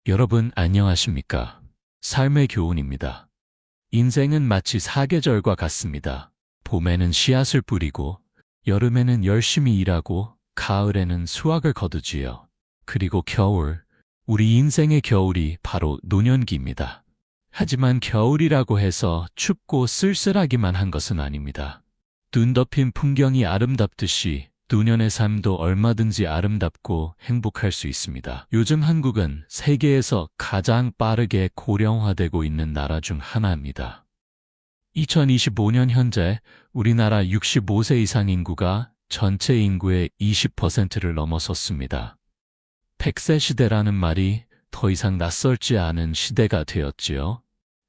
여러분 안녕하십니까? 삶의 교훈입니다. 인생은 마치 사계절과 같습니다. 봄에는 씨앗을 뿌리고, 여름에는 열심히 일하고, 가을에는 수확을 거두지요. 그리고 겨울, 우리 인생의 겨울이 바로 노년기입니다. 하지만 겨울이라고 해서 춥고 쓸쓸하기만 한 것은 아닙니다. 눈 덮인 풍경이 아름답듯이 노년의 삶도 얼마든지 아름답고 행복할 수 있습니다. 요즘 한국은 세계에서 가장 빠르게 고령화되고 있는 나라 중 하나입니다. 2025년 현재 우리나라 65세 이상 인구가 전체 인구의 20%를 넘어섰습니다. 100세 시대라는 말이 더 이상 낯설지 않은 시대가 되었지요.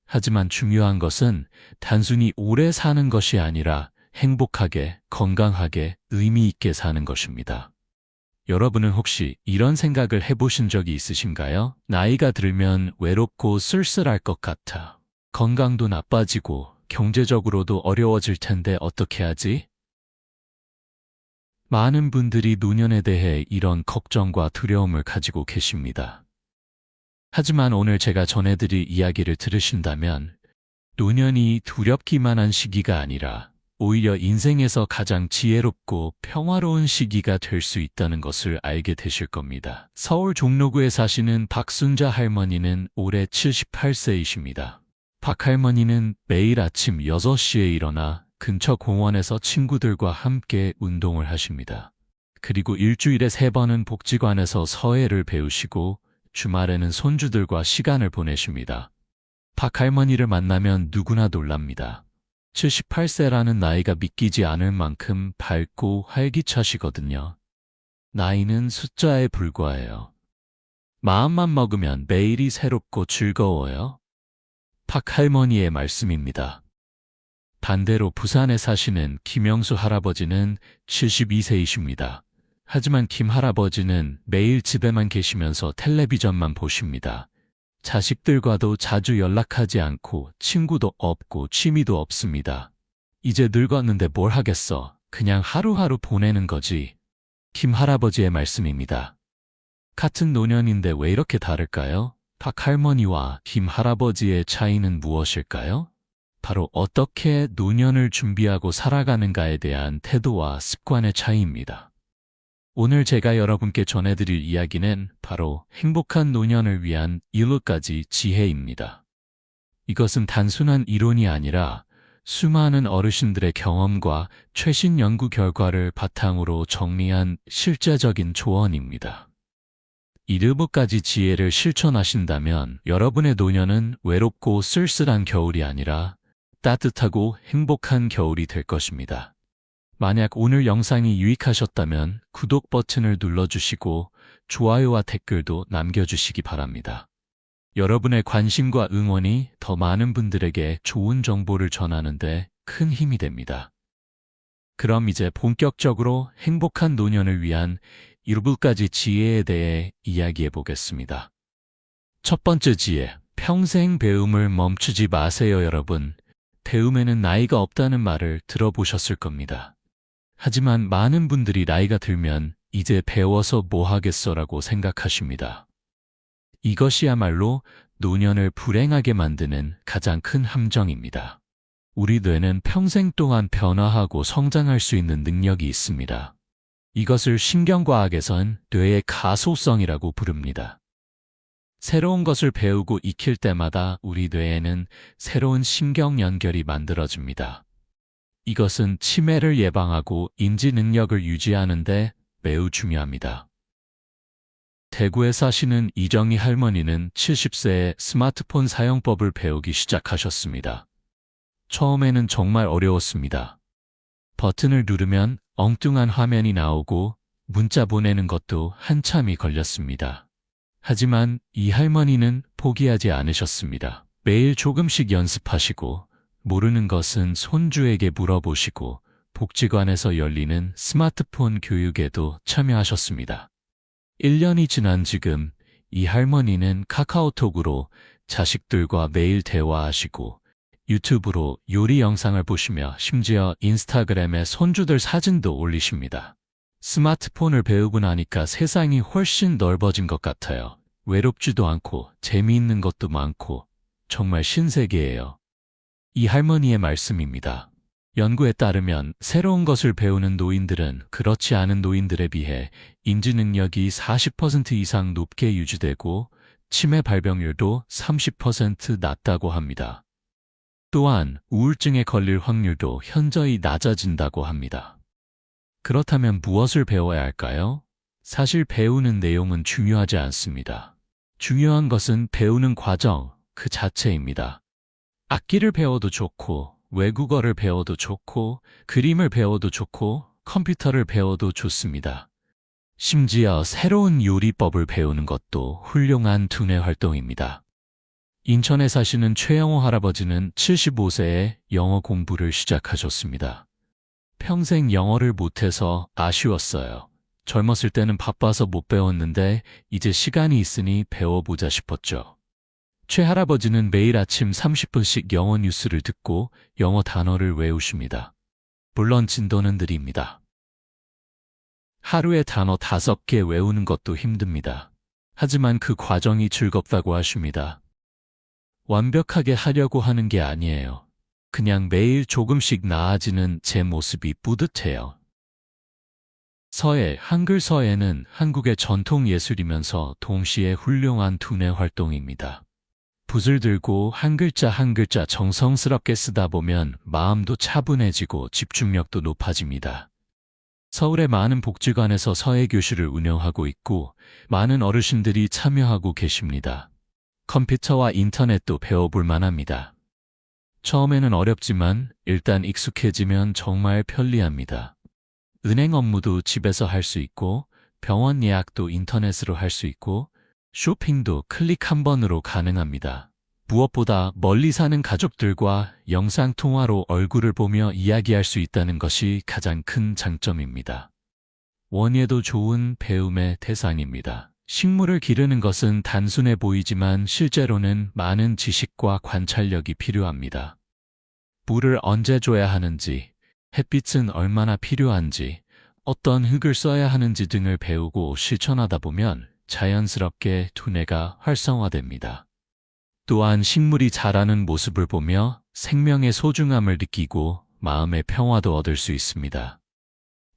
하지만 중요한 것은 단순히 오래 사는 것이 아니라 행복하게, 건강하게, 의미 있게 사는 것입니다. 여러분은 혹시 이런 생각을 해보신 적이 있으신가요? 나이가 들면 외롭고 쓸쓸할 것 같아. 건강도 나빠지고 경제적으로도 어려워질 텐데 어떻게 하지? 많은 분들이 노년에 대해 이런 걱정과 두려움을 가지고 계십니다. 하지만 오늘 제가 전해드릴 이야기를 들으신다면 노년이 두렵기만 한 시기가 아니라 오히려 인생에서 가장 지혜롭고 평화로운 시기가 될 수 있다는 것을 알게 되실 겁니다. 서울 종로구에 사시는 박순자 할머니는 올해 78세이십니다. 박 할머니는 매일 아침 6시에 일어나 근처 공원에서 친구들과 함께 운동을 하십니다. 그리고 일주일에 3번은 복지관에서 서예를 배우시고 주말에는 손주들과 시간을 보내십니다. 박 할머니를 만나면 누구나 놀랍니다. 78세라는 나이가 믿기지 않을 만큼 밝고 활기차시거든요. 나이는 숫자에 불과해요. 마음만 먹으면 매일이 새롭고 즐거워요. 박 할머니의 말씀입니다. 반대로 부산에 사시는 김영수 할아버지는 72세이십니다. 하지만 김 할아버지는 매일 집에만 계시면서 텔레비전만 보십니다. 자식들과도 자주 연락하지 않고 친구도 없고 취미도 없습니다. 이제 늙었는데 뭘 하겠어. 그냥 하루하루 보내는 거지. 김 할아버지의 말씀입니다. 같은 노년인데 왜 이렇게 다를까요? 박 할머니와 김 할아버지의 차이는 무엇일까요? 바로 어떻게 노년을 준비하고 살아가는가에 대한 태도와 습관의 차이입니다. 오늘 제가 여러분께 전해드릴 이야기는 바로 행복한 노년을 위한 7가지 지혜입니다. 이것은 단순한 이론이 아니라 수많은 어르신들의 경험과 최신 연구 결과를 바탕으로 정리한 실제적인 조언입니다. 이 7가지 지혜를 실천하신다면 여러분의 노년은 외롭고 쓸쓸한 겨울이 아니라 따뜻하고 행복한 겨울이 될 것입니다. 만약 오늘 영상이 유익하셨다면 구독 버튼을 눌러주시고 좋아요와 댓글도 남겨주시기 바랍니다. 여러분의 관심과 응원이 더 많은 분들에게 좋은 정보를 전하는데 큰 힘이 됩니다. 그럼 이제 본격적으로 행복한 노년을 위한 7가지 지혜에 대해 이야기해 보겠습니다. 첫 번째 지혜, 평생 배움을 멈추지 마세요. 여러분, 배움에는 나이가 없다는 말을 들어보셨을 겁니다. 하지만 많은 분들이 나이가 들면 이제 배워서 뭐 하겠어라고 생각하십니다. 이것이야말로 노년을 불행하게 만드는 가장 큰 함정입니다. 우리 뇌는 평생 동안 변화하고 성장할 수 있는 능력이 있습니다. 이것을 신경과학에선 뇌의 가소성이라고 부릅니다. 새로운 것을 배우고 익힐 때마다 우리 뇌에는 새로운 신경 연결이 만들어집니다. 이것은 치매를 예방하고 인지 능력을 유지하는 데 매우 중요합니다. 대구에 사시는 이정희 할머니는 70세에 스마트폰 사용법을 배우기 시작하셨습니다. 처음에는 정말 어려웠습니다. 버튼을 누르면 엉뚱한 화면이 나오고 문자 보내는 것도 한참이 걸렸습니다. 하지만 이 할머니는 포기하지 않으셨습니다. 매일 조금씩 연습하시고 모르는 것은 손주에게 물어보시고 복지관에서 열리는 스마트폰 교육에도 참여하셨습니다. 1년이 지난 지금 이 할머니는 카카오톡으로 자식들과 매일 대화하시고 유튜브로 요리 영상을 보시며 심지어 인스타그램에 손주들 사진도 올리십니다. 스마트폰을 배우고 나니까 세상이 훨씬 넓어진 것 같아요. 외롭지도 않고 재미있는 것도 많고 정말 신세계예요. 이 할머니의 말씀입니다. 연구에 따르면 새로운 것을 배우는 노인들은 그렇지 않은 노인들에 비해 인지 능력이 40% 이상 높게 유지되고 치매 발병률도 30% 낮다고 합니다. 또한 우울증에 걸릴 확률도 현저히 낮아진다고 합니다. 그렇다면 무엇을 배워야 할까요? 사실 배우는 내용은 중요하지 않습니다. 중요한 것은 배우는 과정 그 자체입니다. 악기를 배워도 좋고, 외국어를 배워도 좋고, 그림을 배워도 좋고, 컴퓨터를 배워도 좋습니다. 심지어 새로운 요리법을 배우는 것도 훌륭한 두뇌 활동입니다. 인천에 사시는 최영호 할아버지는 75세에 영어 공부를 시작하셨습니다. 평생 영어를 못해서 아쉬웠어요. 젊었을 때는 바빠서 못 배웠는데 이제 시간이 있으니 배워보자 싶었죠. 최 할아버지는 매일 아침 30분씩 영어 뉴스를 듣고 영어 단어를 외우십니다. 물론 진도는 느립니다. 하루에 단어 5개 외우는 것도 힘듭니다. 하지만 그 과정이 즐겁다고 하십니다. 완벽하게 하려고 하는 게 아니에요. 그냥 매일 조금씩 나아지는 제 모습이 뿌듯해요. 서예, 한글 서예는 한국의 전통 예술이면서 동시에 훌륭한 두뇌 활동입니다. 붓을 들고 한 글자 한 글자 정성스럽게 쓰다 보면 마음도 차분해지고 집중력도 높아집니다. 서울의 많은 복지관에서 서예 교실을 운영하고 있고 많은 어르신들이 참여하고 계십니다. 컴퓨터와 인터넷도 배워볼 만합니다. 처음에는 어렵지만 일단 익숙해지면 정말 편리합니다. 은행 업무도 집에서 할 수 있고 병원 예약도 인터넷으로 할 수 있고 쇼핑도 클릭 한 번으로 가능합니다. 무엇보다 멀리 사는 가족들과 영상통화로 얼굴을 보며 이야기할 수 있다는 것이 가장 큰 장점입니다. 원예도 좋은 배움의 대상입니다. 식물을 기르는 것은 단순해 보이지만 실제로는 많은 지식과 관찰력이 필요합니다. 물을 언제 줘야 하는지, 햇빛은 얼마나 필요한지, 어떤 흙을 써야 하는지 등을 배우고 실천하다 보면 자연스럽게 두뇌가 활성화됩니다. 또한 식물이 자라는 모습을 보며 생명의 소중함을 느끼고 마음의 평화도 얻을 수 있습니다.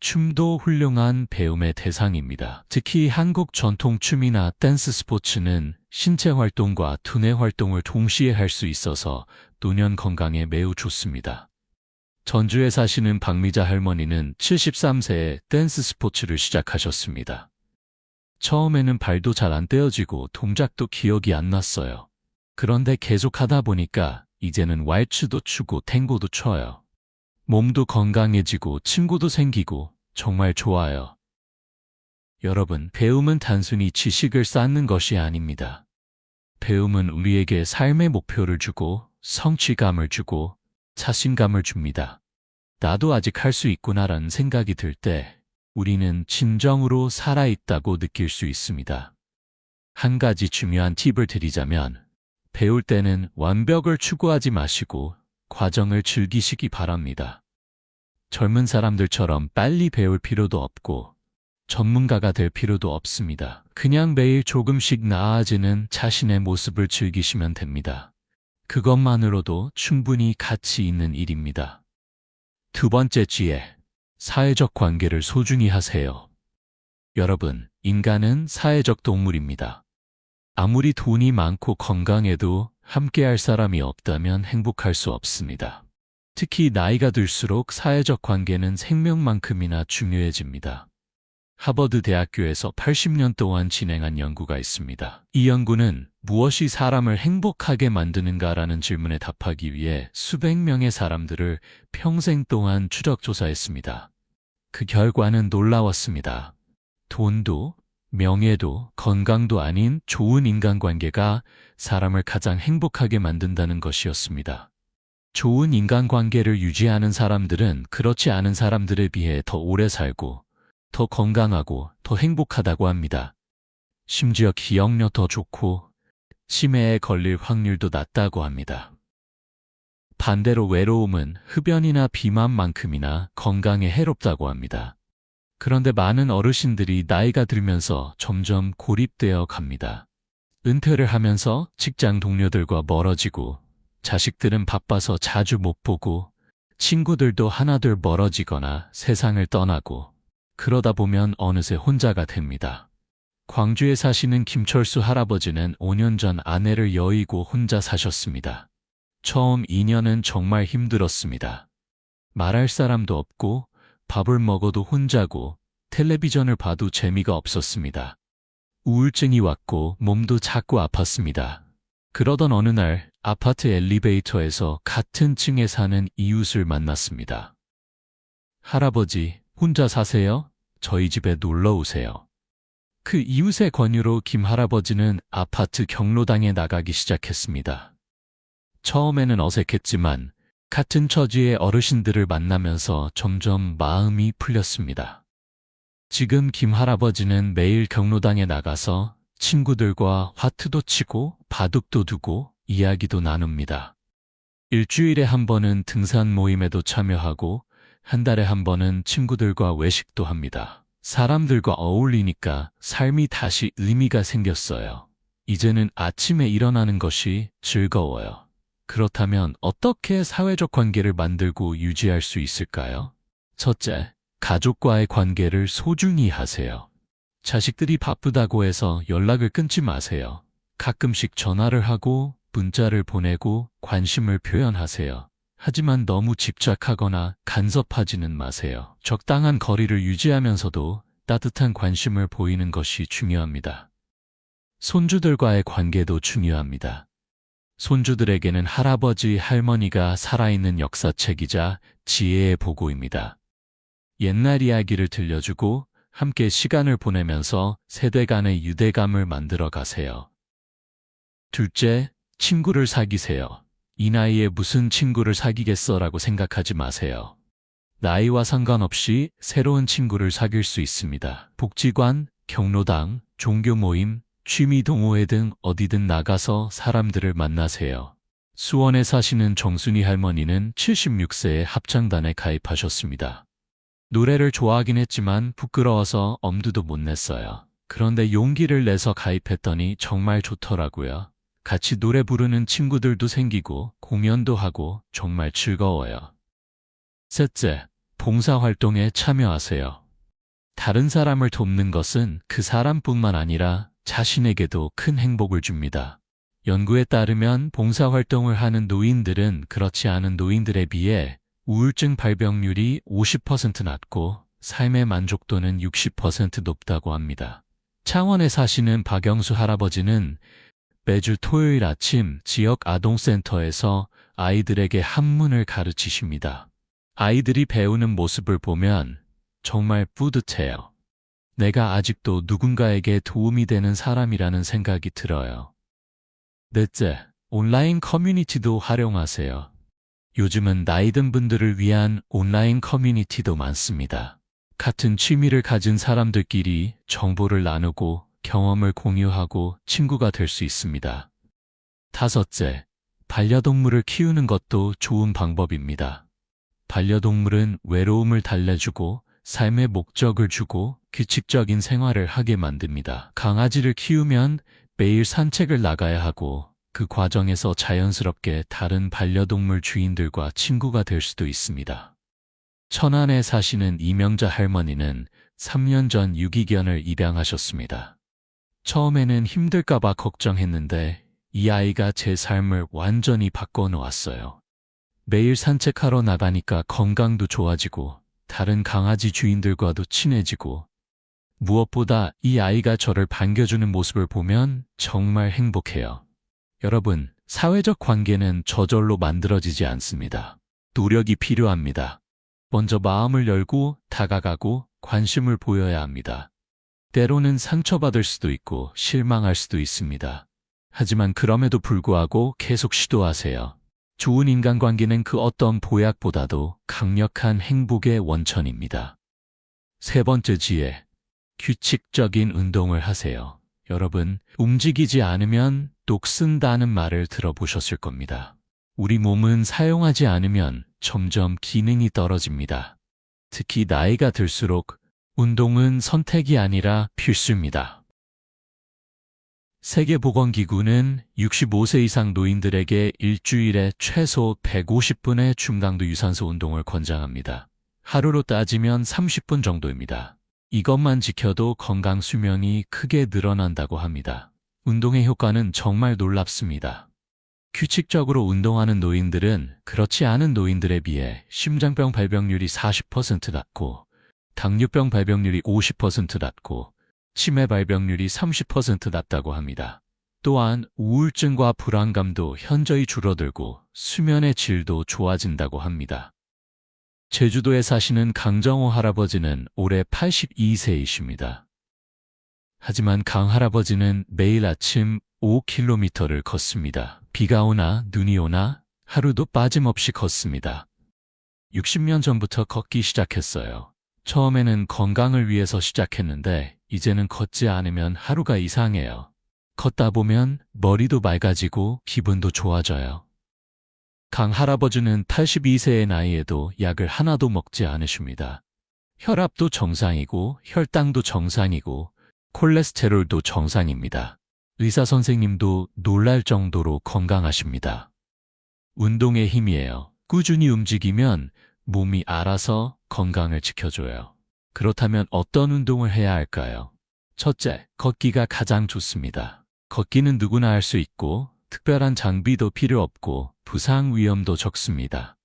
춤도 훌륭한 배움의 대상입니다. 특히 한국 전통 춤이나 댄스 스포츠는 신체 활동과 두뇌 활동을 동시에 할 수 있어서 노년 건강에 매우 좋습니다. 전주에 사시는 박미자 할머니는 73세에 댄스 스포츠를 시작하셨습니다. 처음에는 발도 잘 안 떼어지고 동작도 기억이 안 났어요. 그런데 계속 하다 보니까 이제는 왈츠도 추고 탱고도 춰요. 몸도 건강해지고 친구도 생기고 정말 좋아요. 여러분, 배움은 단순히 지식을 쌓는 것이 아닙니다. 배움은 우리에게 삶의 목표를 주고 성취감을 주고 자신감을 줍니다. 나도 아직 할 수 있구나라는 생각이 들 때 우리는 진정으로 살아있다고 느낄 수 있습니다. 한 가지 중요한 팁을 드리자면 배울 때는 완벽을 추구하지 마시고 과정을 즐기시기 바랍니다. 젊은 사람들처럼 빨리 배울 필요도 없고 전문가가 될 필요도 없습니다. 그냥 매일 조금씩 나아지는 자신의 모습을 즐기시면 됩니다. 그것만으로도 충분히 가치 있는 일입니다. 두 번째 지혜, 사회적 관계를 소중히 하세요. 여러분, 인간은 사회적 동물입니다. 아무리 돈이 많고 건강해도 함께할 사람이 없다면 행복할 수 없습니다. 특히 나이가 들수록 사회적 관계는 생명만큼이나 중요해집니다. 하버드 대학교에서 80년 동안 진행한 연구가 있습니다. 이 연구는 무엇이 사람을 행복하게 만드는가라는 질문에 답하기 위해 수백 명의 사람들을 평생 동안 추적 조사했습니다. 그 결과는 놀라웠습니다. 돈도, 명예도, 건강도 아닌 좋은 인간관계가 사람을 가장 행복하게 만든다는 것이었습니다. 좋은 인간관계를 유지하는 사람들은 그렇지 않은 사람들에 비해 더 오래 살고 더 건강하고 더 행복하다고 합니다. 심지어 기억력 더 좋고 치매에 걸릴 확률도 낮다고 합니다. 반대로 외로움은 흡연이나 비만만큼이나 건강에 해롭다고 합니다. 그런데 많은 어르신들이 나이가 들면서 점점 고립되어 갑니다. 은퇴를 하면서 직장 동료들과 멀어지고, 자식들은 바빠서 자주 못 보고, 친구들도 하나둘 멀어지거나 세상을 떠나고, 그러다 보면 어느새 혼자가 됩니다. 광주에 사시는 김철수 할아버지는 5년 전 아내를 여의고 혼자 사셨습니다. 처음 2년은 정말 힘들었습니다. 말할 사람도 없고, 밥을 먹어도 혼자고, 텔레비전을 봐도 재미가 없었습니다. 우울증이 왔고 몸도 자꾸 아팠습니다. 그러던 어느 날 아파트 엘리베이터에서 같은 층에 사는 이웃을 만났습니다. 할아버지, 혼자 사세요? 저희 집에 놀러 오세요. 그 이웃의 권유로 김 할아버지는 아파트 경로당에 나가기 시작했습니다. 처음에는 어색했지만 같은 처지의 어르신들을 만나면서 점점 마음이 풀렸습니다. 지금 김 할아버지는 매일 경로당에 나가서 친구들과 화투도 치고 바둑도 두고 이야기도 나눕니다. 일주일에 한 번은 등산 모임에도 참여하고 한 달에 한 번은 친구들과 외식도 합니다. 사람들과 어울리니까 삶이 다시 의미가 생겼어요. 이제는 아침에 일어나는 것이 즐거워요. 그렇다면 어떻게 사회적 관계를 만들고 유지할 수 있을까요? 첫째, 가족과의 관계를 소중히 하세요. 자식들이 바쁘다고 해서 연락을 끊지 마세요. 가끔씩 전화를 하고 문자를 보내고 관심을 표현하세요. 하지만 너무 집착하거나 간섭하지는 마세요. 적당한 거리를 유지하면서도 따뜻한 관심을 보이는 것이 중요합니다. 손주들과의 관계도 중요합니다. 손주들에게는 할아버지, 할머니가 살아있는 역사책이자 지혜의 보고입니다. 옛날 이야기를 들려주고 함께 시간을 보내면서 세대 간의 유대감을 만들어 가세요. 둘째, 친구를 사귀세요. 이 나이에 무슨 친구를 사귀겠어라고 생각하지 마세요. 나이와 상관없이 새로운 친구를 사귈 수 있습니다. 복지관, 경로당, 종교 모임, 취미 동호회 등 어디든 나가서 사람들을 만나세요. 수원에 사시는 정순이 할머니는 76세에 합창단에 가입하셨습니다. 노래를 좋아하긴 했지만 부끄러워서 엄두도 못 냈어요. 그런데 용기를 내서 가입했더니 정말 좋더라고요. 같이 노래 부르는 친구들도 생기고 공연도 하고 정말 즐거워요. 셋째, 봉사활동에 참여하세요. 다른 사람을 돕는 것은 그 사람뿐만 아니라 자신에게도 큰 행복을 줍니다. 연구에 따르면 봉사활동을 하는 노인들은 그렇지 않은 노인들에 비해 우울증 발병률이 50% 낮고 삶의 만족도는 60% 높다고 합니다. 창원에 사시는 박영수 할아버지는 매주 토요일 아침 지역 아동센터에서 아이들에게 한문을 가르치십니다. 아이들이 배우는 모습을 보면 정말 뿌듯해요. 내가 아직도 누군가에게 도움이 되는 사람이라는 생각이 들어요. 넷째, 온라인 커뮤니티도 활용하세요. 요즘은 나이든 분들을 위한 온라인 커뮤니티도 많습니다. 같은 취미를 가진 사람들끼리 정보를 나누고 경험을 공유하고 친구가 될 수 있습니다. 다섯째, 반려동물을 키우는 것도 좋은 방법입니다. 반려동물은 외로움을 달래주고 삶의 목적을 주고 규칙적인 생활을 하게 만듭니다. 강아지를 키우면 매일 산책을 나가야 하고 그 과정에서 자연스럽게 다른 반려동물 주인들과 친구가 될 수도 있습니다. 천안에 사시는 이명자 할머니는 3년 전 유기견을 입양하셨습니다. 처음에는 힘들까봐 걱정했는데 이 아이가 제 삶을 완전히 바꿔놓았어요. 매일 산책하러 나가니까 건강도 좋아지고 다른 강아지 주인들과도 친해지고 무엇보다 이 아이가 저를 반겨주는 모습을 보면 정말 행복해요. 여러분, 사회적 관계는 저절로 만들어지지 않습니다. 노력이 필요합니다. 먼저 마음을 열고 다가가고 관심을 보여야 합니다. 때로는 상처받을 수도 있고 실망할 수도 있습니다. 하지만 그럼에도 불구하고 계속 시도하세요. 좋은 인간관계는 그 어떤 보약보다도 강력한 행복의 원천입니다. 세 번째 지혜, 규칙적인 운동을 하세요. 여러분, 움직이지 않으면 녹슨다는 말을 들어보셨을 겁니다. 우리 몸은 사용하지 않으면 점점 기능이 떨어집니다. 특히 나이가 들수록 운동은 선택이 아니라 필수입니다. 세계보건기구는 65세 이상 노인들에게 일주일에 최소 150분의 중강도 유산소 운동을 권장합니다. 하루로 따지면 30분 정도입니다. 이것만 지켜도 건강 수명이 크게 늘어난다고 합니다. 운동의 효과는 정말 놀랍습니다. 규칙적으로 운동하는 노인들은 그렇지 않은 노인들에 비해 심장병 발병률이 40% 낮고, 당뇨병 발병률이 50% 낮고, 치매 발병률이 30% 낮다고 합니다. 또한 우울증과 불안감도 현저히 줄어들고 수면의 질도 좋아진다고 합니다. 제주도에 사시는 강정호 할아버지는 올해 82세이십니다. 하지만 강 할아버지는 매일 아침 5km를 걷습니다. 비가 오나 눈이 오나 하루도 빠짐없이 걷습니다. 60년 전부터 걷기 시작했어요. 처음에는 건강을 위해서 시작했는데 이제는 걷지 않으면 하루가 이상해요. 걷다 보면 머리도 맑아지고 기분도 좋아져요. 강 할아버지는 82세의 나이에도 약을 하나도 먹지 않으십니다. 혈압도 정상이고 혈당도 정상이고 콜레스테롤도 정상입니다. 의사 선생님도 놀랄 정도로 건강하십니다. 운동의 힘이에요. 꾸준히 움직이면 몸이 알아서 건강을 지켜줘요. 그렇다면 어떤 운동을 해야 할까요? 첫째, 걷기가 가장 좋습니다. 걷기는 누구나 할 수 있고 특별한 장비도 필요 없고 부상 위험도 적습니다.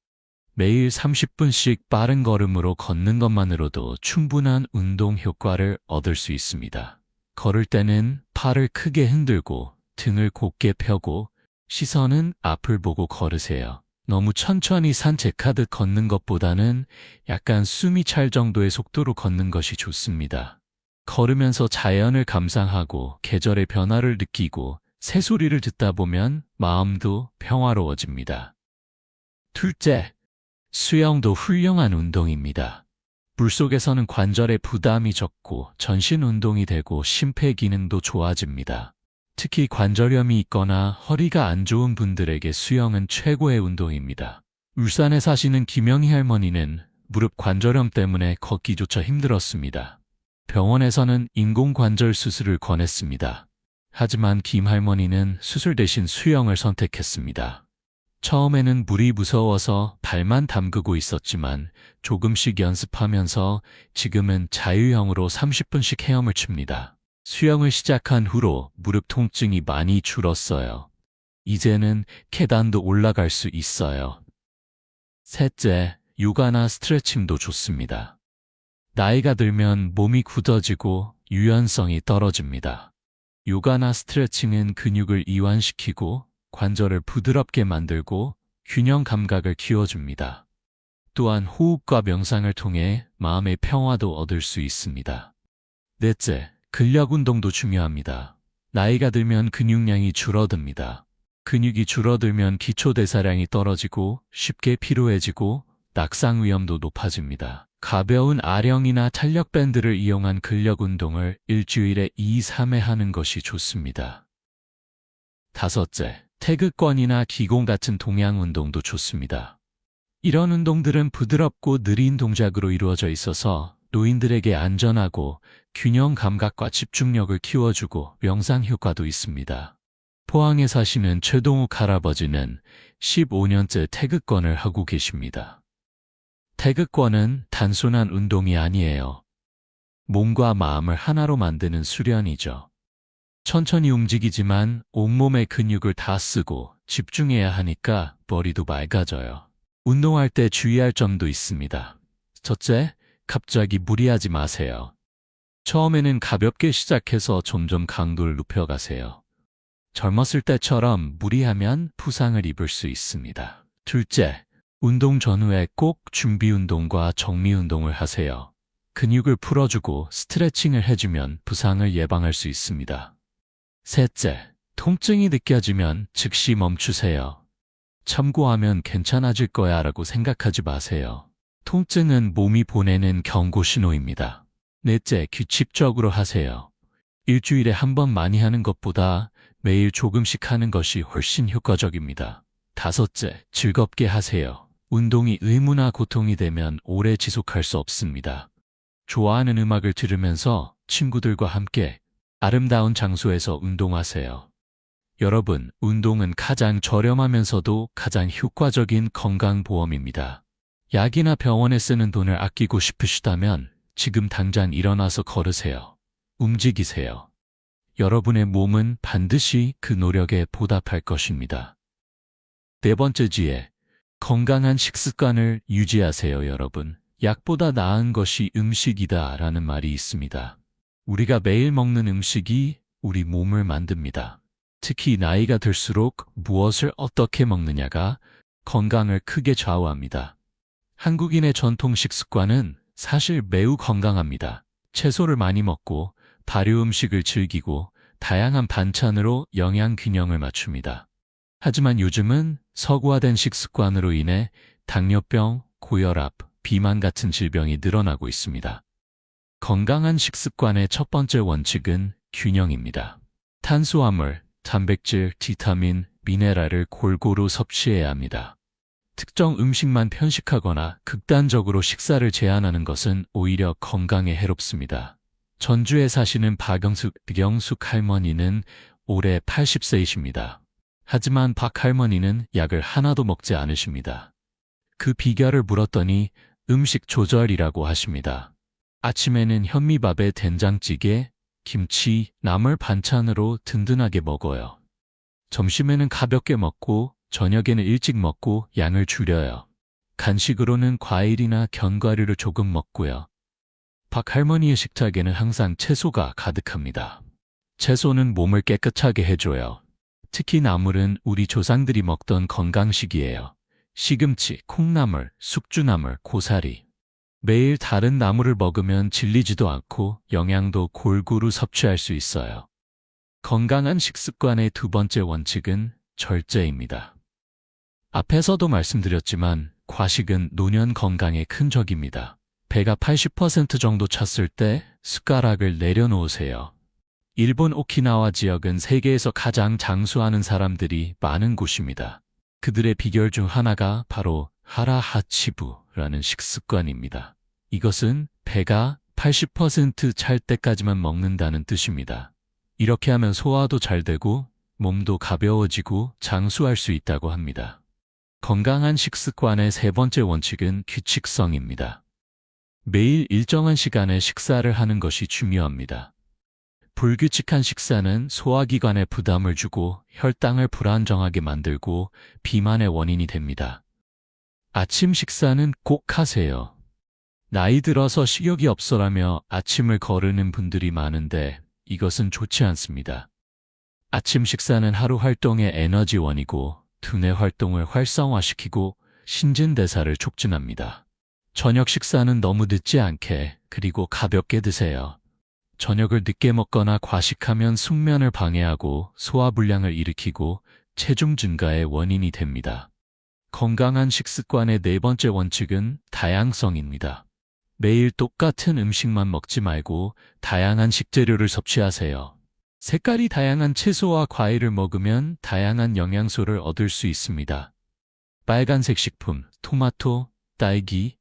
매일 30분씩 빠른 걸음으로 걷는 것만으로도 충분한 운동 효과를 얻을 수 있습니다. 걸을 때는 팔을 크게 흔들고 등을 곧게 펴고 시선은 앞을 보고 걸으세요. 너무 천천히 산책하듯 걷는 것보다는 약간 숨이 찰 정도의 속도로 걷는 것이 좋습니다. 걸으면서 자연을 감상하고 계절의 변화를 느끼고 새소리를 듣다 보면 마음도 평화로워집니다. 둘째, 수영도 훌륭한 운동입니다. 물속에서는 관절의 부담이 적고 전신 운동이 되고 심폐기능도 좋아집니다. 특히 관절염이 있거나 허리가 안 좋은 분들에게 수영은 최고의 운동입니다. 울산에 사시는 김영희 할머니는 무릎 관절염 때문에 걷기조차 힘들었습니다. 병원에서는 인공관절 수술을 권했습니다. 하지만 김 할머니는 수술 대신 수영을 선택했습니다. 처음에는 물이 무서워서 발만 담그고 있었지만 조금씩 연습하면서 지금은 자유형으로 30분씩 헤엄을 칩니다. 수영을 시작한 후로 무릎 통증이 많이 줄었어요. 이제는 계단도 올라갈 수 있어요. 셋째, 요가나 스트레칭도 좋습니다. 나이가 들면 몸이 굳어지고 유연성이 떨어집니다. 요가나 스트레칭은 근육을 이완시키고 관절을 부드럽게 만들고 균형 감각을 키워줍니다. 또한 호흡과 명상을 통해 마음의 평화도 얻을 수 있습니다. 넷째, 근력 운동도 중요합니다. 나이가 들면 근육량이 줄어듭니다. 근육이 줄어들면 기초대사량이 떨어지고 쉽게 피로해지고 낙상 위험도 높아집니다. 가벼운 아령이나 탄력밴드를 이용한 근력 운동을 일주일에 2, 3회 하는 것이 좋습니다. 다섯째, 태극권이나 기공 같은 동양 운동도 좋습니다. 이런 운동들은 부드럽고 느린 동작으로 이루어져 있어서 노인들에게 안전하고 균형 감각과 집중력을 키워주고 명상 효과도 있습니다. 포항에 사시는 최동욱 할아버지는 15년째 태극권을 하고 계십니다. 태극권은 단순한 운동이 아니에요. 몸과 마음을 하나로 만드는 수련이죠. 천천히 움직이지만 온몸의 근육을 다 쓰고 집중해야 하니까 머리도 맑아져요. 운동할 때 주의할 점도 있습니다. 첫째, 갑자기 무리하지 마세요. 처음에는 가볍게 시작해서 점점 강도를 높여가세요. 젊었을 때처럼 무리하면 부상을 입을 수 있습니다. 둘째, 운동 전후에 꼭 준비 운동과 정리 운동을 하세요. 근육을 풀어주고 스트레칭을 해주면 부상을 예방할 수 있습니다. 셋째, 통증이 느껴지면 즉시 멈추세요. 참고하면 괜찮아질 거야 라고 생각하지 마세요. 통증은 몸이 보내는 경고 신호입니다. 넷째, 규칙적으로 하세요. 일주일에 한 번 많이 하는 것보다 매일 조금씩 하는 것이 훨씬 효과적입니다. 다섯째, 즐겁게 하세요. 운동이 의무나 고통이 되면 오래 지속할 수 없습니다. 좋아하는 음악을 들으면서 친구들과 함께 아름다운 장소에서 운동하세요. 여러분, 운동은 가장 저렴하면서도 가장 효과적인 건강보험입니다. 약이나 병원에 쓰는 돈을 아끼고 싶으시다면 지금 당장 일어나서 걸으세요. 움직이세요. 여러분의 몸은 반드시 그 노력에 보답할 것입니다. 네 번째 지혜, 건강한 식습관을 유지하세요. 여러분, 약보다 나은 것이 음식이다 라는 말이 있습니다. 우리가 매일 먹는 음식이 우리 몸을 만듭니다. 특히 나이가 들수록 무엇을 어떻게 먹느냐가 건강을 크게 좌우합니다. 한국인의 전통 식습관은 사실 매우 건강합니다. 채소를 많이 먹고 발효 음식을 즐기고 다양한 반찬으로 영양 균형을 맞춥니다. 하지만 요즘은 서구화된 식습관으로 인해 당뇨병, 고혈압, 비만 같은 질병이 늘어나고 있습니다. 건강한 식습관의 첫 번째 원칙은 균형입니다. 탄수화물, 단백질, 비타민, 미네랄을 골고루 섭취해야 합니다. 특정 음식만 편식하거나 극단적으로 식사를 제한하는 것은 오히려 건강에 해롭습니다. 전주에 사시는 박영숙 할머니는 올해 80세이십니다. 하지만 박 할머니는 약을 하나도 먹지 않으십니다. 그 비결을 물었더니 음식 조절이라고 하십니다. 아침에는 현미밥에 된장찌개, 김치, 나물 반찬으로 든든하게 먹어요. 점심에는 가볍게 먹고 저녁에는 일찍 먹고 양을 줄여요. 간식으로는 과일이나 견과류를 조금 먹고요. 박 할머니의 식탁에는 항상 채소가 가득합니다. 채소는 몸을 깨끗하게 해줘요. 특히 나물은 우리 조상들이 먹던 건강식이에요. 시금치, 콩나물, 숙주나물, 고사리. 매일 다른 나물을 먹으면 질리지도 않고 영양도 골고루 섭취할 수 있어요. 건강한 식습관의 두 번째 원칙은 절제입니다. 앞에서도 말씀드렸지만 과식은 노년 건강에 큰 적입니다. 배가 80% 정도 찼을 때 숟가락을 내려놓으세요. 일본 오키나와 지역은 세계에서 가장 장수하는 사람들이 많은 곳입니다. 그들의 비결 중 하나가 바로 하라하치부라는 식습관입니다. 이것은 배가 80% 찰 때까지만 먹는다는 뜻입니다. 이렇게 하면 소화도 잘 되고 몸도 가벼워지고 장수할 수 있다고 합니다. 건강한 식습관의 세 번째 원칙은 규칙성입니다. 매일 일정한 시간에 식사를 하는 것이 중요합니다. 불규칙한 식사는 소화기관에 부담을 주고 혈당을 불안정하게 만들고 비만의 원인이 됩니다. 아침 식사는 꼭 하세요. 나이 들어서 식욕이 없어라며 아침을 거르는 분들이 많은데 이것은 좋지 않습니다. 아침 식사는 하루 활동의 에너지원이고 두뇌 활동을 활성화시키고 신진대사를 촉진합니다. 저녁 식사는 너무 늦지 않게 그리고 가볍게 드세요. 저녁을 늦게 먹거나 과식하면 숙면을 방해하고 소화불량을 일으키고 체중 증가의 원인이 됩니다. 건강한 식습관의 네 번째 원칙은 다양성입니다. 매일 똑같은 음식만 먹지 말고 다양한 식재료를 섭취하세요. 색깔이 다양한 채소와 과일을 먹으면 다양한 영양소를 얻을 수 있습니다. 빨간색 식품, 토마토, 딸기,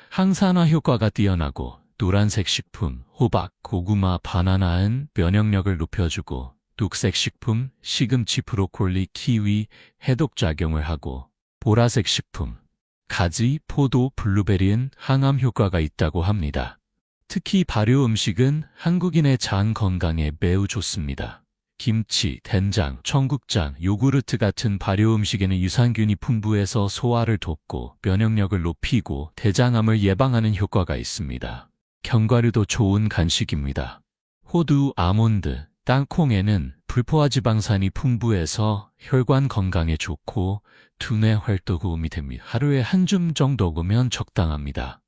항산화 효과가 뛰어나고 노란색 식품, 호박, 고구마, 바나나는 면역력을 높여주고 녹색 식품, 시금치, 브로콜리, 키위, 해독작용을 하고 보라색 식품, 가지, 포도, 블루베리는 항암 효과가 있다고 합니다. 특히 발효 음식은 한국인의 장 건강에 매우 좋습니다. 김치, 된장, 청국장, 요구르트 같은 발효 음식에는 유산균이 풍부해서 소화를 돕고 면역력을 높이고 대장암을 예방하는 효과가 있습니다. 견과류도 좋은 간식입니다. 호두, 아몬드, 땅콩에는 불포화 지방산이 풍부해서 혈관 건강에 좋고 두뇌 활동 도움이 됩니다. 하루에 한 줌 정도 먹으면 적당합니다.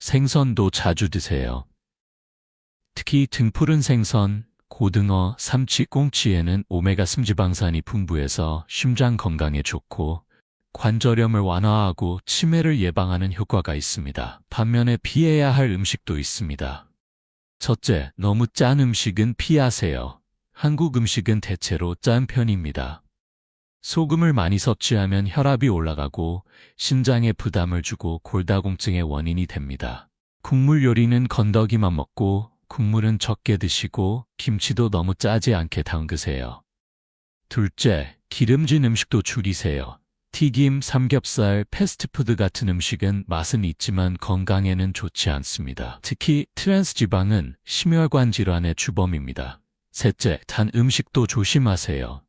생선도 자주 드세요. 특히 등푸른 생선, 고등어, 삼치, 꽁치에는 오메가3 지방산이 풍부해서 심장 건강에 좋고 관절염을 완화하고 치매를 예방하는 효과가 있습니다. 반면에 피해야 할 음식도 있습니다. 첫째, 너무 짠 음식은 피하세요. 한국 음식은 대체로 짠 편입니다. 소금을 많이 섭취하면 혈압이 올라가고 심장에 부담을 주고 골다공증의 원인이 됩니다. 국물 요리는 건더기만 먹고 국물은 적게 드시고 김치도 너무 짜지 않게 담그세요. 둘째, 기름진 음식도 줄이세요. 튀김, 삼겹살, 패스트푸드 같은 음식은 맛은 있지만 건강에는 좋지 않습니다. 특히 트랜스지방은 심혈관 질환의 주범입니다. 셋째, 단 음식도 조심하세요.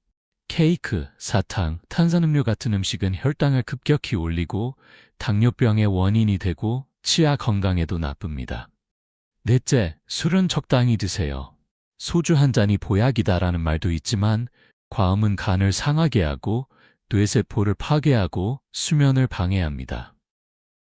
케이크, 사탕, 탄산음료 같은 음식은 혈당을 급격히 올리고 당뇨병의 원인이 되고 치아 건강에도 나쁩니다. 넷째, 술은 적당히 드세요. 소주 한 잔이 보약이다라는 말도 있지만 과음은 간을 상하게 하고 뇌세포를 파괴하고 수면을 방해합니다.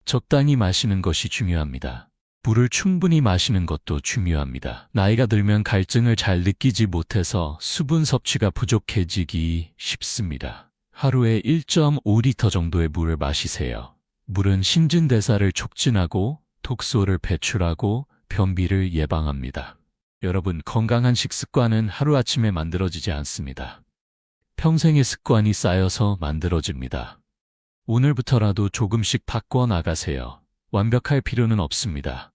적당히 마시는 것이 중요합니다. 물을 충분히 마시는 것도 중요합니다. 나이가 들면 갈증을 잘 느끼지 못해서 수분 섭취가 부족해지기 쉽습니다. 하루에 1.5리터 정도의 물을 마시세요. 물은 신진대사를 촉진하고 독소를 배출하고 변비를 예방합니다. 여러분, 건강한 식습관은 하루아침에 만들어지지 않습니다. 평생의 습관이 쌓여서 만들어집니다. 오늘부터라도 조금씩 바꿔나가세요. 완벽할 필요는 없습니다.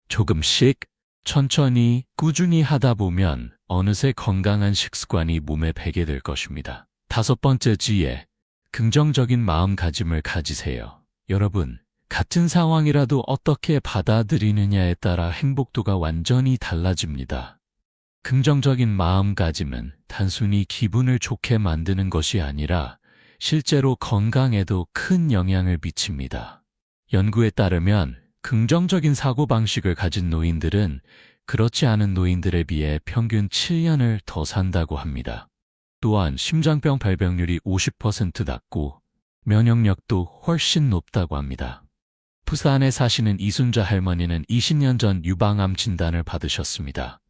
조금씩, 천천히, 꾸준히 하다 보면 어느새 건강한 식습관이 몸에 배게 될 것입니다. 다섯 번째 지혜, 긍정적인 마음가짐을 가지세요. 여러분, 같은 상황이라도 어떻게 받아들이느냐에 따라 행복도가 완전히 달라집니다. 긍정적인 마음가짐은 단순히 기분을 좋게 만드는 것이 아니라 실제로 건강에도 큰 영향을 미칩니다. 연구에 따르면 긍정적인 사고방식을 가진 노인들은 그렇지 않은 노인들에 비해 평균 7년을 더 산다고 합니다. 또한 심장병 발병률이 50% 낮고 면역력도 훨씬 높다고 합니다. 부산에 사시는 이순자 할머니는 20년 전 유방암 진단을 받으셨습니다.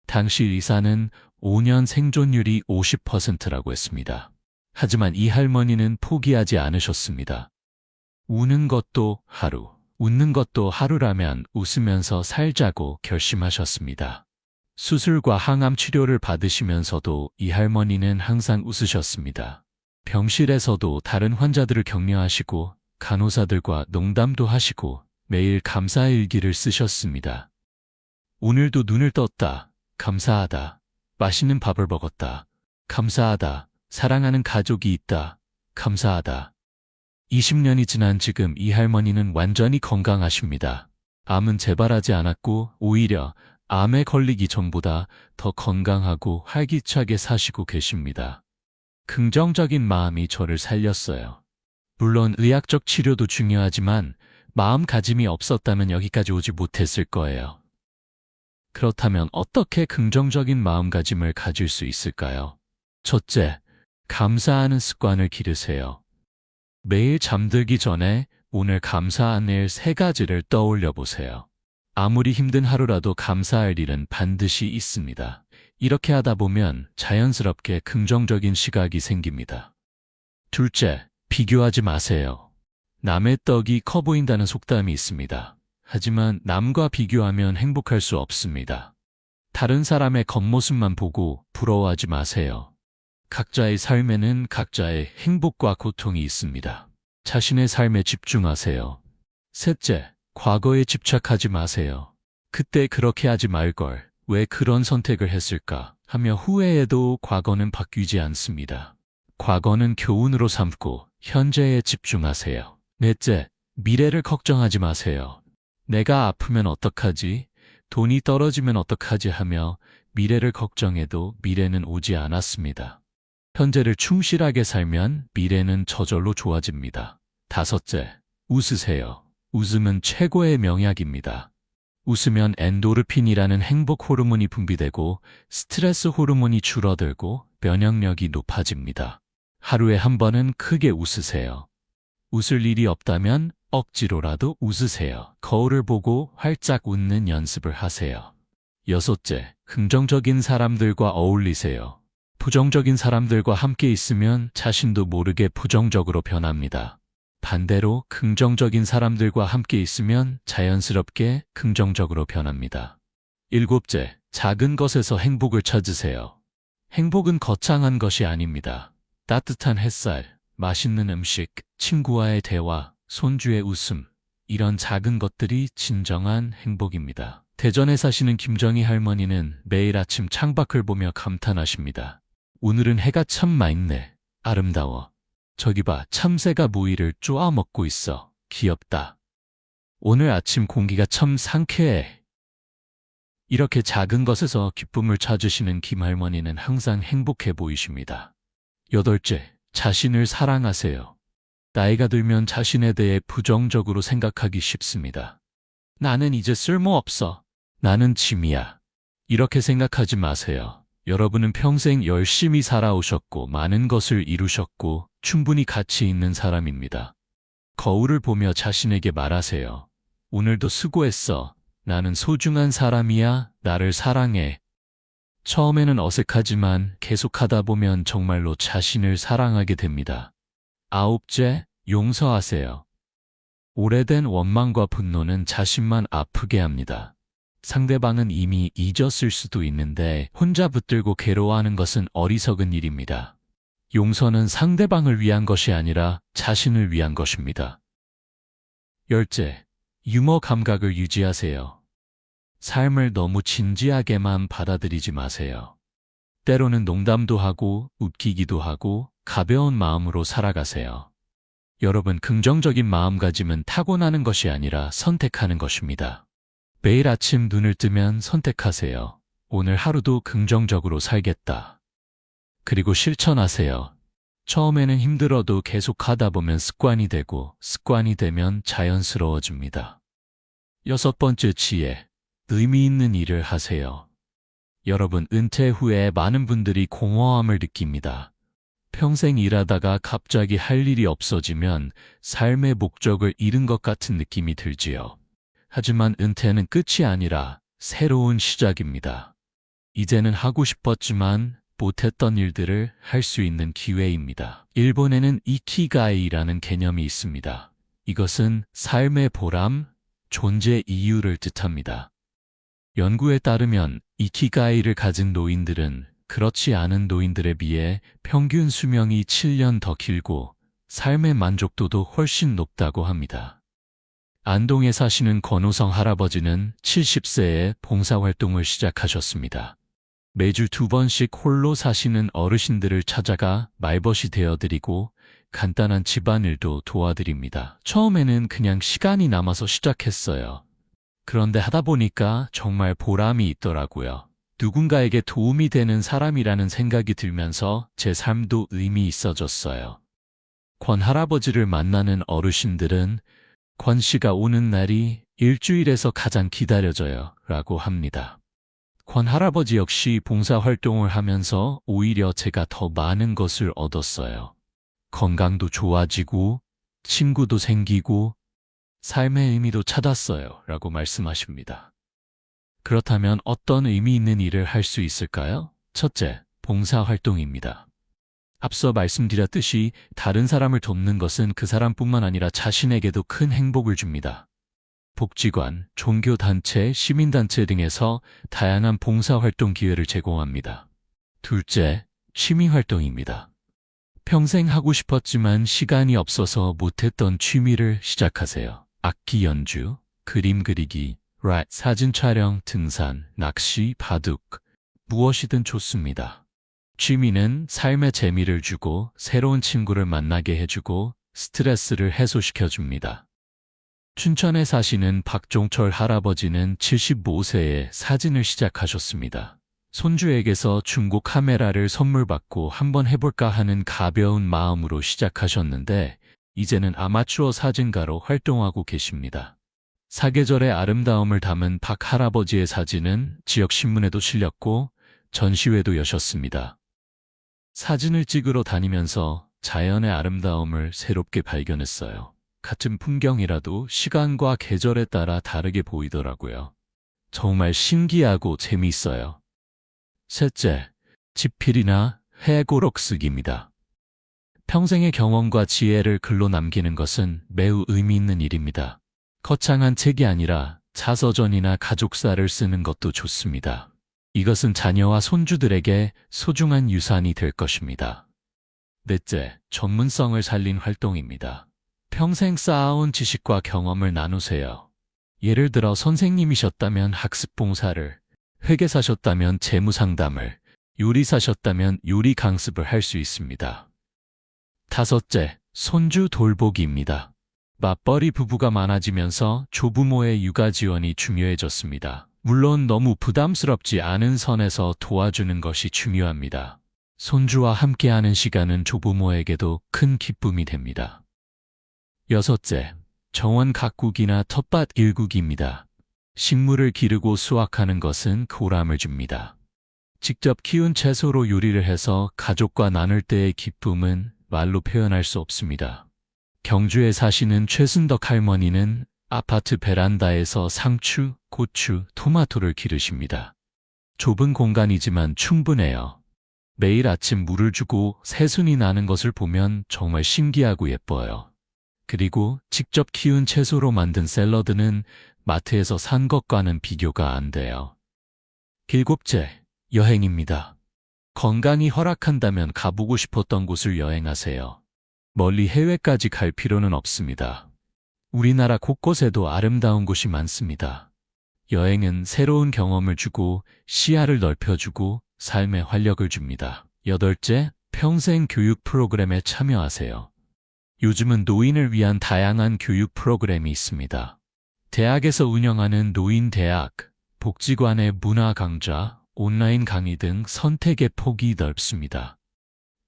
당시 의사는 5년 생존율이 50%라고 했습니다. 하지만 이 할머니는 포기하지 않으셨습니다. 우는 것도 하루, 웃는 것도 하루라면 웃으면서 살자고 결심하셨습니다. 수술과 항암 치료를 받으시면서도 이 할머니는 항상 웃으셨습니다. 병실에서도 다른 환자들을 격려하시고 간호사들과 농담도 하시고 매일 감사일기를 쓰셨습니다. 오늘도 눈을 떴다. 감사하다. 맛있는 밥을 먹었다. 감사하다. 사랑하는 가족이 있다. 감사하다. 20년이 지난 지금 이 할머니는 완전히 건강하십니다. 암은 재발하지 않았고 오히려 암에 걸리기 전보다 더 건강하고 활기차게 사시고 계십니다. 긍정적인 마음이 저를 살렸어요. 물론 의학적 치료도 중요하지만 마음가짐이 없었다면 여기까지 오지 못했을 거예요. 그렇다면 어떻게 긍정적인 마음가짐을 가질 수 있을까요? 첫째, 감사하는 습관을 기르세요. 매일 잠들기 전에 오늘 감사한 일 3가지를 떠올려 보세요. 아무리 힘든 하루라도 감사할 일은 반드시 있습니다. 이렇게 하다 보면 자연스럽게 긍정적인 시각이 생깁니다. 둘째, 비교하지 마세요. 남의 떡이 커 보인다는 속담이 있습니다. 하지만 남과 비교하면 행복할 수 없습니다. 다른 사람의 겉모습만 보고 부러워하지 마세요. 각자의 삶에는 각자의 행복과 고통이 있습니다. 자신의 삶에 집중하세요. 셋째, 과거에 집착하지 마세요. 그때 그렇게 하지 말걸, 왜 그런 선택을 했을까 하며 후회해도 과거는 바뀌지 않습니다. 과거는 교훈으로 삼고 현재에 집중하세요. 넷째, 미래를 걱정하지 마세요. 내가 아프면 어떡하지? 돈이 떨어지면 어떡하지 하며 미래를 걱정해도 미래는 오지 않았습니다. 현재를 충실하게 살면 미래는 저절로 좋아집니다. 다섯째, 웃으세요. 웃음은 최고의 명약입니다. 웃으면 엔도르핀이라는 행복 호르몬이 분비되고 스트레스 호르몬이 줄어들고 면역력이 높아집니다. 하루에 한 번은 크게 웃으세요. 웃을 일이 없다면 억지로라도 웃으세요. 거울을 보고 활짝 웃는 연습을 하세요. 여섯째, 긍정적인 사람들과 어울리세요. 부정적인 사람들과 함께 있으면 자신도 모르게 부정적으로 변합니다. 반대로 긍정적인 사람들과 함께 있으면 자연스럽게 긍정적으로 변합니다. 일곱째, 작은 것에서 행복을 찾으세요. 행복은 거창한 것이 아닙니다. 따뜻한 햇살, 맛있는 음식, 친구와의 대화, 손주의 웃음, 이런 작은 것들이 진정한 행복입니다. 대전에 사시는 김정희 할머니는 매일 아침 창밖을 보며 감탄하십니다. 오늘은 해가 참 맑네. 아름다워. 저기 봐, 참새가 모이를 쪼아먹고 있어. 귀엽다. 오늘 아침 공기가 참 상쾌해. 이렇게 작은 것에서 기쁨을 찾으시는 김할머니는 항상 행복해 보이십니다. 8째, 자신을 사랑하세요. 나이가 들면 자신에 대해 부정적으로 생각하기 쉽습니다. 나는 이제 쓸모없어. 나는 짐이야. 이렇게 생각하지 마세요. 여러분은 평생 열심히 살아오셨고 많은 것을 이루셨고 충분히 가치 있는 사람입니다. 거울을 보며 자신에게 말하세요. 오늘도 수고했어. 나는 소중한 사람이야. 나를 사랑해. 처음에는 어색하지만 계속하다 보면 정말로 자신을 사랑하게 됩니다. 9째, 용서하세요. 오래된 원망과 분노는 자신만 아프게 합니다. 상대방은 이미 잊었을 수도 있는데 혼자 붙들고 괴로워하는 것은 어리석은 일입니다. 용서는 상대방을 위한 것이 아니라 자신을 위한 것입니다. 10째, 유머 감각을 유지하세요. 삶을 너무 진지하게만 받아들이지 마세요. 때로는 농담도 하고 웃기기도 하고 가벼운 마음으로 살아가세요. 여러분, 긍정적인 마음가짐은 타고나는 것이 아니라 선택하는 것입니다. 매일 아침 눈을 뜨면 선택하세요. 오늘 하루도 긍정적으로 살겠다. 그리고 실천하세요. 처음에는 힘들어도 계속하다 보면 습관이 되고 습관이 되면 자연스러워집니다. 6번째 지혜, 의미 있는 일을 하세요. 여러분, 은퇴 후에 많은 분들이 공허함을 느낍니다. 평생 일하다가 갑자기 할 일이 없어지면 삶의 목적을 잃은 것 같은 느낌이 들지요. 하지만 은퇴는 끝이 아니라 새로운 시작입니다. 이제는 하고 싶었지만 못했던 일들을 할 수 있는 기회입니다. 일본에는 이키가이라는 개념이 있습니다. 이것은 삶의 보람, 존재 이유를 뜻합니다. 연구에 따르면 이키가이를 가진 노인들은 그렇지 않은 노인들에 비해 평균 수명이 7년 더 길고 삶의 만족도도 훨씬 높다고 합니다. 안동에 사시는 권호성 할아버지는 70세에 봉사활동을 시작하셨습니다. 매주 2번씩 홀로 사시는 어르신들을 찾아가 말벗이 되어드리고 간단한 집안일도 도와드립니다. 처음에는 그냥 시간이 남아서 시작했어요. 그런데 하다 보니까 정말 보람이 있더라고요. 누군가에게 도움이 되는 사람이라는 생각이 들면서 제 삶도 의미 있어졌어요. 권 할아버지를 만나는 어르신들은 권 씨가 오는 날이 일주일에서 가장 기다려져요 라고 합니다. 권 할아버지 역시 봉사활동을 하면서 오히려 제가 더 많은 것을 얻었어요. 건강도 좋아지고 친구도 생기고 삶의 의미도 찾았어요 라고 말씀하십니다. 그렇다면 어떤 의미 있는 일을 할 수 있을까요? 첫째, 봉사활동입니다. 앞서 말씀드렸듯이 다른 사람을 돕는 것은 그 사람뿐만 아니라 자신에게도 큰 행복을 줍니다. 복지관, 종교단체, 시민단체 등에서 다양한 봉사활동 기회를 제공합니다. 둘째, 취미활동입니다. 평생 하고 싶었지만 시간이 없어서 못했던 취미를 시작하세요. 악기 연주, 그림 그리기, 사진 촬영, 등산, 낚시, 바둑, 무엇이든 좋습니다. 취미는 삶에 재미를 주고 새로운 친구를 만나게 해주고 스트레스를 해소시켜줍니다. 춘천에 사시는 박종철 할아버지는 75세에 사진을 시작하셨습니다. 손주에게서 중고 카메라를 선물 받고 한번 해볼까 하는 가벼운 마음으로 시작하셨는데 이제는 아마추어 사진가로 활동하고 계십니다. 사계절의 아름다움을 담은 박 할아버지의 사진은 지역 신문에도 실렸고 전시회도 여셨습니다. 사진을 찍으러 다니면서 자연의 아름다움을 새롭게 발견했어요. 같은 풍경이라도 시간과 계절에 따라 다르게 보이더라고요. 정말 신기하고 재미있어요. 셋째, 지필이나 회고록 쓰기입니다. 평생의 경험과 지혜를 글로 남기는 것은 매우 의미 있는 일입니다. 거창한 책이 아니라 자서전이나 가족사를 쓰는 것도 좋습니다. 이것은 자녀와 손주들에게 소중한 유산이 될 것입니다. 넷째, 전문성을 살린 활동입니다. 평생 쌓아온 지식과 경험을 나누세요. 예를 들어 선생님이셨다면 학습 봉사를, 회계사셨다면 재무 상담을, 요리사셨다면 요리 강습을 할 수 있습니다. 다섯째, 손주 돌보기입니다. 맞벌이 부부가 많아지면서 조부모의 육아 지원이 중요해졌습니다. 물론 너무 부담스럽지 않은 선에서 도와주는 것이 중요합니다. 손주와 함께하는 시간은 조부모에게도 큰 기쁨이 됩니다. 여섯째, 정원 가꾸기나 텃밭 일구기입니다. 식물을 기르고 수확하는 것은 보람을 줍니다. 직접 키운 채소로 요리를 해서 가족과 나눌 때의 기쁨은 말로 표현할 수 없습니다. 경주에 사시는 최순덕 할머니는 아파트 베란다에서 상추, 고추, 토마토를 기르십니다. 좁은 공간이지만 충분해요. 매일 아침 물을 주고 새순이 나는 것을 보면 정말 신기하고 예뻐요. 그리고 직접 키운 채소로 만든 샐러드는 마트에서 산 것과는 비교가 안 돼요. 일곱째, 여행입니다. 건강이 허락한다면 가보고 싶었던 곳을 여행하세요. 멀리 해외까지 갈 필요는 없습니다. 우리나라 곳곳에도 아름다운 곳이 많습니다. 여행은 새로운 경험을 주고 시야를 넓혀주고 삶에 활력을 줍니다. 여덟째, 평생 교육 프로그램에 참여하세요. 요즘은 노인을 위한 다양한 교육 프로그램이 있습니다. 대학에서 운영하는 노인대학, 복지관의 문화 강좌, 온라인 강의 등 선택의 폭이 넓습니다.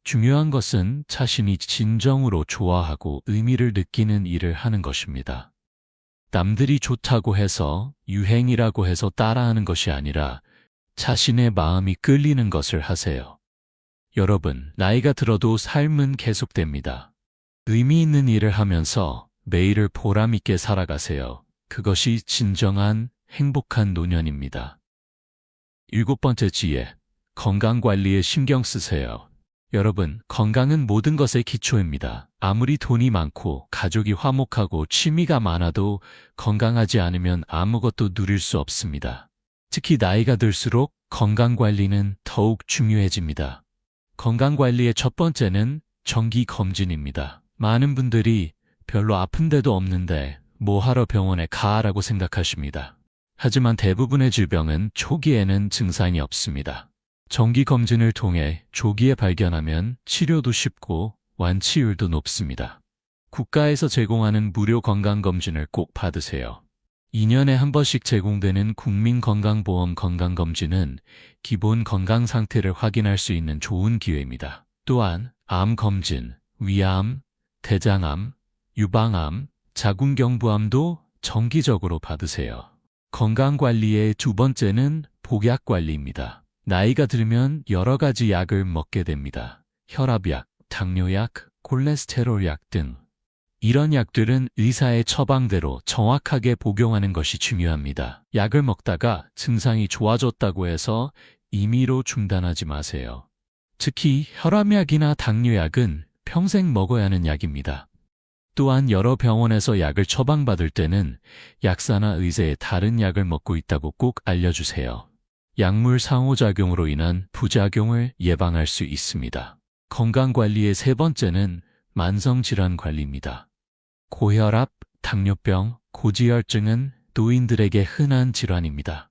중요한 것은 자신이 진정으로 좋아하고 의미를 느끼는 일을 하는 것입니다. 남들이 좋다고 해서 유행이라고 해서 따라하는 것이 아니라 자신의 마음이 끌리는 것을 하세요. 여러분, 나이가 들어도 삶은 계속됩니다. 의미 있는 일을 하면서 매일을 보람 있게 살아가세요. 그것이 진정한 행복한 노년입니다. 일곱 번째 지혜, 건강관리에 신경 쓰세요. 여러분, 건강은 모든 것의 기초입니다. 아무리 돈이 많고 가족이 화목하고 취미가 많아도 건강하지 않으면 아무것도 누릴 수 없습니다. 특히 나이가 들수록 건강관리는 더욱 중요해집니다. 건강관리의 첫 번째는 정기검진입니다. 많은 분들이 별로 아픈 데도 없는데 뭐하러 병원에 가라고 생각하십니다. 하지만 대부분의 질병은 초기에는 증상이 없습니다. 정기검진을 통해 조기에 발견하면 치료도 쉽고 완치율도 높습니다. 국가에서 제공하는 무료 건강검진을 꼭 받으세요. 2년에 한 번씩 제공되는 국민건강보험 건강검진은 기본 건강 상태를 확인할 수 있는 좋은 기회입니다. 또한 암검진, 위암, 대장암, 유방암, 자궁경부암도 정기적으로 받으세요. 건강관리의 두 번째는 복약관리입니다. 나이가 들면 여러 가지 약을 먹게 됩니다. 혈압약, 당뇨약, 콜레스테롤약 등. 이런 약들은 의사의 처방대로 정확하게 복용하는 것이 중요합니다. 약을 먹다가 증상이 좋아졌다고 해서 임의로 중단하지 마세요. 특히 혈압약이나 당뇨약은 평생 먹어야 하는 약입니다. 또한 여러 병원에서 약을 처방받을 때는 약사나 의사의 다른 약을 먹고 있다고 꼭 알려주세요. 약물 상호작용으로 인한 부작용을 예방할 수 있습니다. 건강관리의 세 번째는 만성질환 관리입니다. 고혈압, 당뇨병, 고지혈증은 노인들에게 흔한 질환입니다.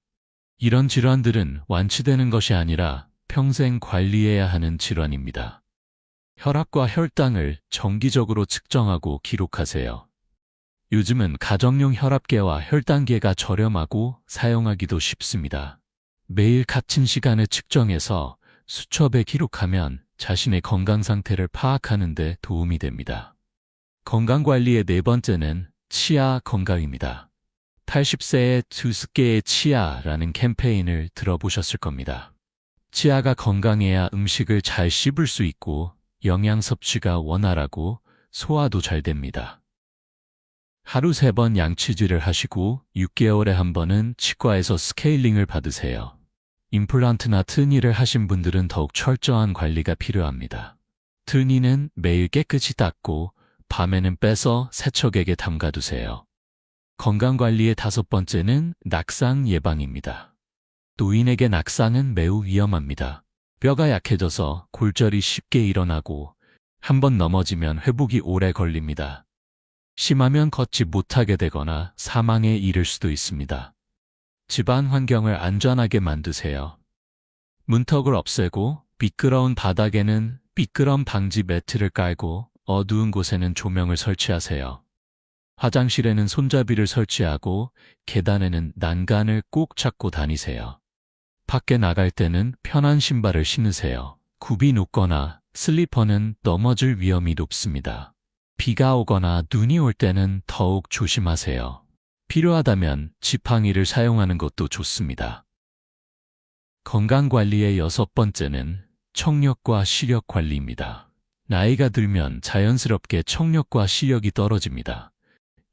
이런 질환들은 완치되는 것이 아니라 평생 관리해야 하는 질환입니다. 혈압과 혈당을 정기적으로 측정하고 기록하세요. 요즘은 가정용 혈압계와 혈당계가 저렴하고 사용하기도 쉽습니다. 매일 같은 시간에 측정해서 수첩에 기록하면 자신의 건강 상태를 파악하는 데 도움이 됩니다. 건강관리의 네 번째는 치아 건강입니다. 80세에 2개의 치아라는 캠페인을 들어보셨을 겁니다. 치아가 건강해야 음식을 잘 씹을 수 있고 영양 섭취가 원활하고 소화도 잘 됩니다. 하루 3번 양치질을 하시고 6개월에 한 번은 치과에서 스케일링을 받으세요. 임플란트나 트니를 하신 분들은 더욱 철저한 관리가 필요합니다. 트니는 매일 깨끗이 닦고 밤에는 빼서 세척액에 담가두세요. 건강관리의 5번째는 낙상 예방입니다. 노인에게 낙상은 매우 위험합니다. 뼈가 약해져서 골절이 쉽게 일어나고 한 번 넘어지면 회복이 오래 걸립니다. 심하면 걷지 못하게 되거나 사망에 이를 수도 있습니다. 집안 환경을 안전하게 만드세요. 문턱을 없애고 미끄러운 바닥에는 미끄럼 방지 매트를 깔고 어두운 곳에는 조명을 설치하세요. 화장실에는 손잡이를 설치하고 계단에는 난간을 꼭 잡고 다니세요. 밖에 나갈 때는 편한 신발을 신으세요. 굽이 높거나 슬리퍼는 넘어질 위험이 높습니다. 비가 오거나 눈이 올 때는 더욱 조심하세요. 필요하다면 지팡이를 사용하는 것도 좋습니다. 건강관리의 6번째는 청력과 시력 관리입니다. 나이가 들면 자연스럽게 청력과 시력이 떨어집니다.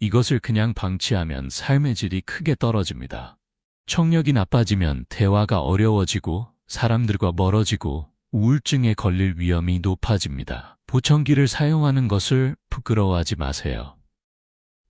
이것을 그냥 방치하면 삶의 질이 크게 떨어집니다. 청력이 나빠지면 대화가 어려워지고 사람들과 멀어지고 우울증에 걸릴 위험이 높아집니다. 보청기를 사용하는 것을 부끄러워하지 마세요.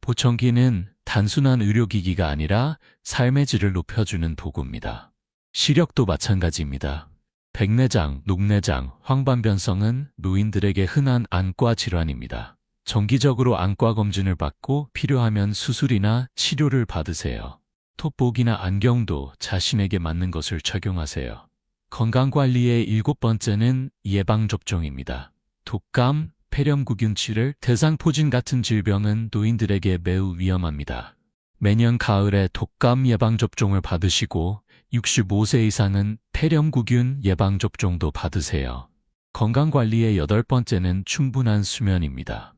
보청기는 단순한 의료기기가 아니라 삶의 질을 높여주는 도구입니다. 시력도 마찬가지입니다. 백내장, 녹내장, 황반변성은 노인들에게 흔한 안과 질환입니다. 정기적으로 안과 검진을 받고 필요하면 수술이나 치료를 받으세요. 톱복이나 안경도 자신에게 맞는 것을 착용하세요. 건강관리의 7번째는 예방접종입니다. 독감, 폐렴구균치를, 대상포진 같은 질병은 노인들에게 매우 위험합니다. 매년 가을에 독감 예방접종을 받으시고 65세 이상은 폐렴구균 예방접종도 받으세요. 건강관리의 8번째는 충분한 수면입니다.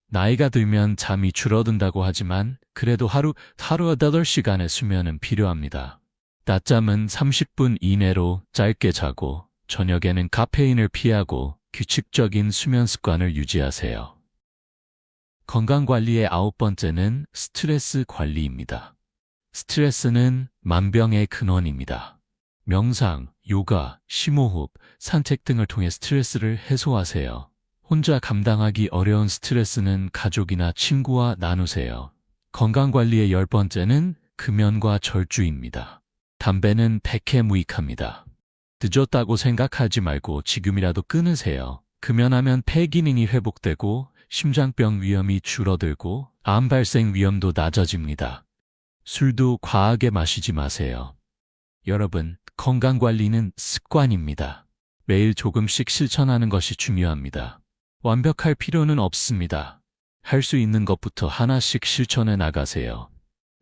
나이가 들면 잠이 줄어든다고 하지만 그래도 하루 8시간의 수면은 필요합니다. 낮잠은 30분 이내로 짧게 자고 저녁에는 카페인을 피하고 규칙적인 수면 습관을 유지하세요. 건강관리의 9번째는 스트레스 관리입니다. 스트레스는 만병의 근원입니다. 명상, 요가, 심호흡, 산책 등을 통해 스트레스를 해소하세요. 혼자 감당하기 어려운 스트레스는 가족이나 친구와 나누세요. 건강관리의 10번째는 금연과 절주입니다. 담배는 백해무익합니다. 늦었다고 생각하지 말고 지금이라도 끊으세요. 금연하면 폐 기능이 회복되고 심장병 위험이 줄어들고 암 발생 위험도 낮아집니다. 술도 과하게 마시지 마세요. 여러분, 건강관리는 습관입니다. 매일 조금씩 실천하는 것이 중요합니다. 완벽할 필요는 없습니다. 할 수 있는 것부터 하나씩 실천해 나가세요.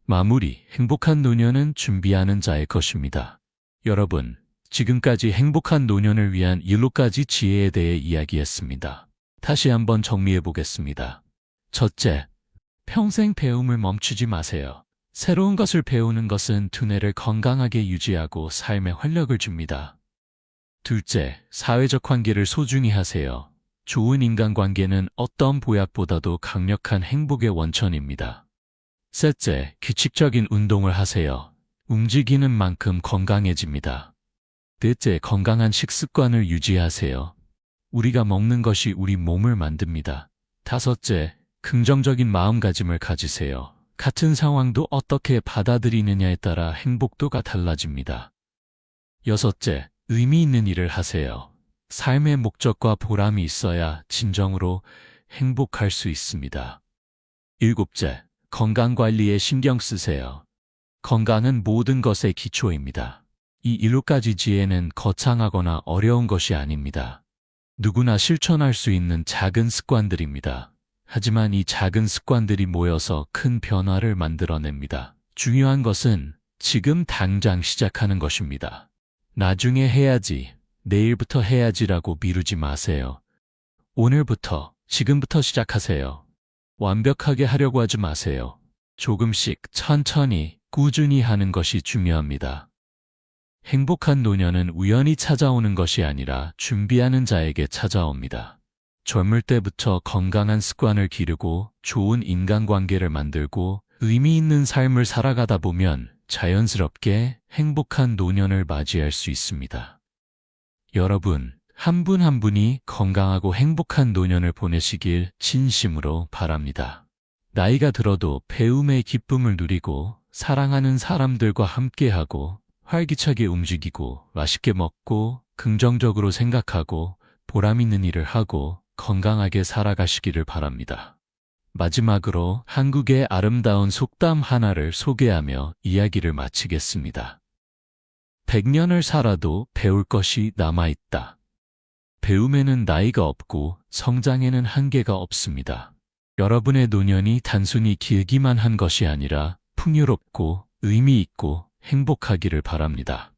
마무리, 행복한 노년은 준비하는 자의 것입니다. 여러분, 지금까지 행복한 노년을 위한 7가지 지혜에 대해 이야기했습니다. 다시 한번 정리해 보겠습니다. 첫째, 평생 배움을 멈추지 마세요. 새로운 것을 배우는 것은 두뇌를 건강하게 유지하고 삶에 활력을 줍니다. 둘째, 사회적 관계를 소중히 하세요. 좋은 인간관계는 어떤 보약보다도 강력한 행복의 원천입니다. 셋째, 규칙적인 운동을 하세요. 움직이는 만큼 건강해집니다. 넷째, 건강한 식습관을 유지하세요. 우리가 먹는 것이 우리 몸을 만듭니다. 다섯째, 긍정적인 마음가짐을 가지세요. 같은 상황도 어떻게 받아들이느냐에 따라 행복도가 달라집니다. 여섯째, 의미 있는 일을 하세요. 삶의 목적과 보람이 있어야 진정으로 행복할 수 있습니다. 일곱째, 건강관리에 신경 쓰세요. 건강은 모든 것의 기초입니다. 이 7가지 지혜는 거창하거나 어려운 것이 아닙니다. 누구나 실천할 수 있는 작은 습관들입니다. 하지만 이 작은 습관들이 모여서 큰 변화를 만들어냅니다. 중요한 것은 지금 당장 시작하는 것입니다. 나중에 해야지, 내일부터 해야지라고 미루지 마세요. 오늘부터, 지금부터 시작하세요. 완벽하게 하려고 하지 마세요. 조금씩, 천천히, 꾸준히 하는 것이 중요합니다. 행복한 노년은 우연히 찾아오는 것이 아니라 준비하는 자에게 찾아옵니다. 젊을 때부터 건강한 습관을 기르고 좋은 인간관계를 만들고 의미 있는 삶을 살아가다 보면 자연스럽게 행복한 노년을 맞이할 수 있습니다. 여러분, 한 분 한 분이 건강하고 행복한 노년을 보내시길 진심으로 바랍니다. 나이가 들어도 배움의 기쁨을 누리고 사랑하는 사람들과 함께하고 활기차게 움직이고 맛있게 먹고 긍정적으로 생각하고 보람 있는 일을 하고 건강하게 살아가시기를 바랍니다. 마지막으로 한국의 아름다운 속담 하나를 소개하며 이야기를 마치겠습니다. 100년을 살아도 배울 것이 남아있다. 배움에는 나이가 없고 성장에는 한계가 없습니다. 여러분의 노년이 단순히 길기만 한 것이 아니라 풍요롭고 의미 있고 행복하기를 바랍니다.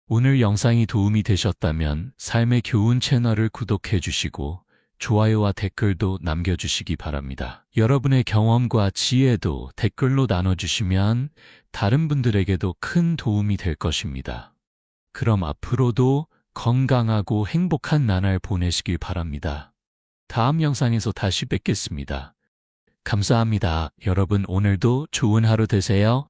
오늘 영상이 도움이 되셨다면 삶의 교훈 채널을 구독해 주시고 좋아요와 댓글도 남겨주시기 바랍니다. 여러분의 경험과 지혜도 댓글로 나눠주시면 다른 분들에게도 큰 도움이 될 것입니다. 그럼 앞으로도 건강하고 행복한 나날 보내시길 바랍니다. 다음 영상에서 다시 뵙겠습니다. 감사합니다. 여러분 오늘도 좋은 하루 되세요.